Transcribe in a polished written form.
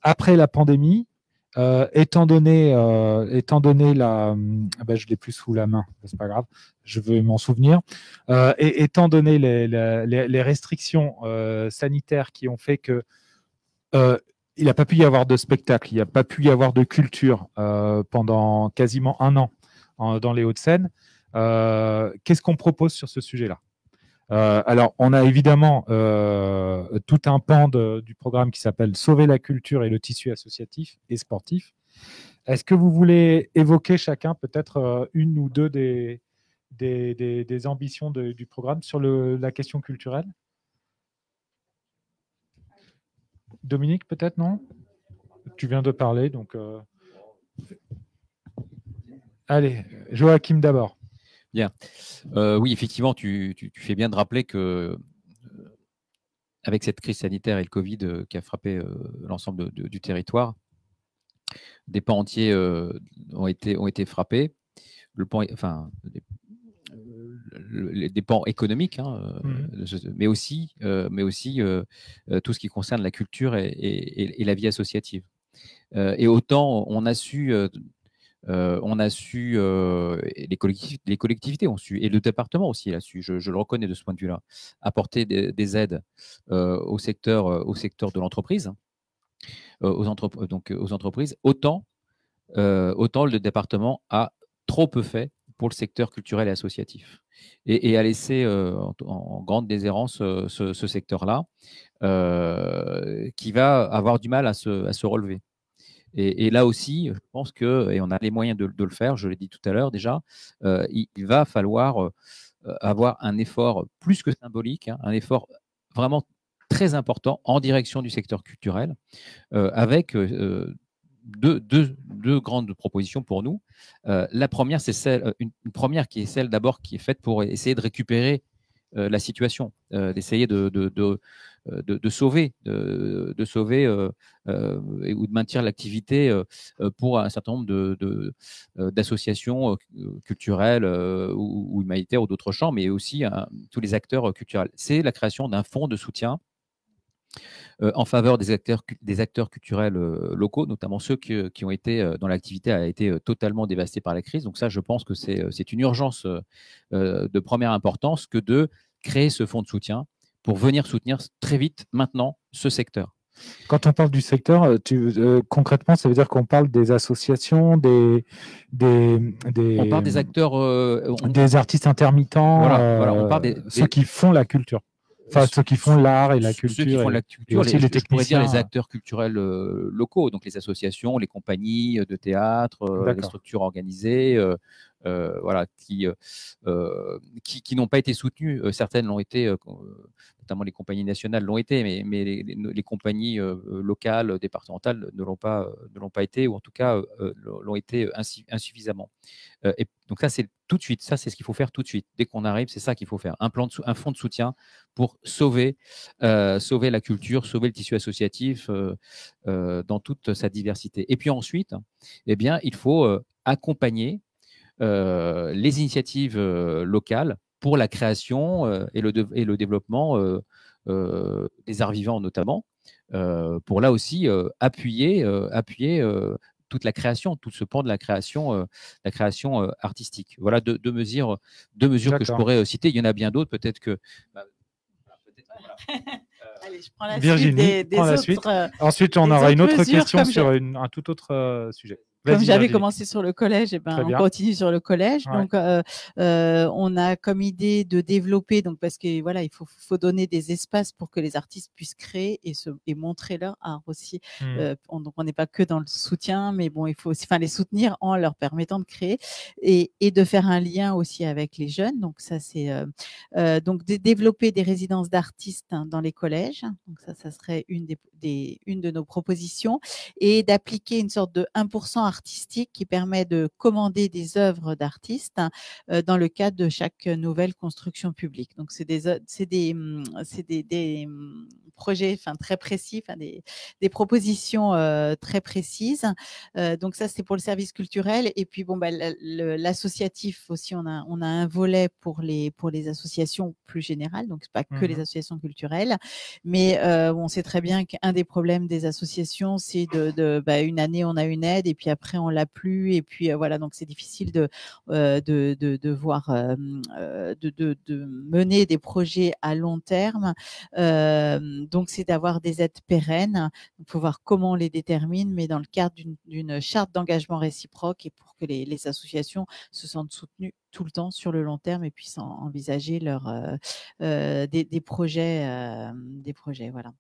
après la pandémie, étant donné la, je l'ai plus sous la main, c'est pas grave, je veux m'en souvenir, et étant donné les restrictions sanitaires qui ont fait que il n'a pas pu y avoir de spectacle, il n'y a pas pu y avoir de culture pendant quasiment un an dans les Hauts-de-Seine. Qu'est-ce qu'on propose sur ce sujet-là? Alors, on a évidemment tout un pan du programme qui s'appelle Sauver la culture et le tissu associatif et sportif. Est-ce que vous voulez évoquer chacun peut-être une ou deux des ambitions du programme sur la question culturelle? Dominique, peut-être, non? Tu viens de parler, donc... Allez, Joachim d'abord. Bien. Oui, effectivement, tu fais bien de rappeler que avec cette crise sanitaire et le Covid qui a frappé l'ensemble du territoire, des pans entiers ont été frappés. Des pans économiques, mais aussi tout ce qui concerne la culture et la vie associative. Et autant on a su les collectivités ont su, et le département aussi a su, je le reconnais de ce point de vue-là, apporter des aides au secteur de l'entreprise, aux entreprises, autant le département a trop peu fait pour le secteur culturel et associatif, et a laissé en grande déshérence ce secteur-là, qui va avoir du mal à se relever. Et là aussi, je pense et on a les moyens de le faire, je l'ai dit tout à l'heure déjà, il va falloir avoir un effort plus que symbolique, un effort vraiment très important en direction du secteur culturel, avec deux grandes propositions pour nous. La première, c'est une première qui est celle d'abord qui est faite pour essayer de récupérer la situation, d'essayer de sauver, ou de maintenir l'activité pour un certain nombre d'associations culturelles ou humanitaires ou d'autres champs, mais aussi tous les acteurs culturels. C'est la création d'un fonds de soutien en faveur des acteurs culturels locaux, notamment ceux qui ont été, dont l'activité a été totalement dévastée par la crise. Donc ça, je pense que c'est une urgence de première importance que de créer ce fonds de soutien pour venir soutenir très vite, maintenant, ce secteur. Quand on parle du secteur, concrètement, ça veut dire qu'on parle des associations, on parle des acteurs, des artistes intermittents, voilà, on parle ceux qui font la culture. Enfin, ceux qui font l'art et la culture. Ceux qui font la culture, je pourrais dire les acteurs culturels locaux, donc les associations, les compagnies de théâtre, les structures organisées, voilà, qui n'ont pas été soutenues. Certaines l'ont été, notamment les compagnies nationales l'ont été, mais les compagnies locales, départementales ne l'ont pas été, ou en tout cas l'ont été insuffisamment. Et donc ça, c'est tout de suite, ça c'est ce qu'il faut faire tout de suite. Dès qu'on arrive, c'est ça qu'il faut faire. Un fonds de soutien pour sauver la culture, sauver le tissu associatif dans toute sa diversité. Et puis ensuite, eh bien, il faut accompagner les initiatives locales pour la création et le développement des arts vivants notamment, pour là aussi appuyer toute la création, tout ce pan de la création artistique. Voilà deux mesures que je pourrais citer. Il y en a bien d'autres, peut-être que... Allez, je prends la Virginie, suite des prends la autres, suite. Ensuite, on aura une autre question sur un tout autre sujet. Comme j'avais commencé sur le collège, on continue sur le collège. Ouais. Donc, on a comme idée de développer, donc parce que voilà, il faut donner des espaces pour que les artistes puissent créer et montrer leur art aussi. Donc, on n'est pas que dans le soutien, mais bon, il faut aussi, les soutenir en leur permettant de créer et de faire un lien aussi avec les jeunes. Donc, ça c'est donc développer des résidences d'artistes dans les collèges. Donc, ça serait une de nos propositions, et d'appliquer une sorte de 1% artistique qui permet de commander des œuvres d'artistes dans le cadre de chaque nouvelle construction publique. Donc, c'est des projets très précis, des propositions très précises. Donc, ça, c'est pour le service culturel. Et puis, l'associatif aussi, on a un volet pour les associations plus générales. Donc, c'est pas que les associations culturelles. Mais on sait très bien qu'un des problèmes des associations, c'est une année, on a une aide et puis après, on l'a plus. Et puis, voilà, donc c'est difficile de voir, de mener des projets à long terme. Donc, c'est d'avoir des aides pérennes. Il faut voir comment on les détermine, mais dans le cadre d'une charte d'engagement réciproque et pour que les associations se sentent soutenues tout le temps sur le long terme et puissent envisager des projets, voilà.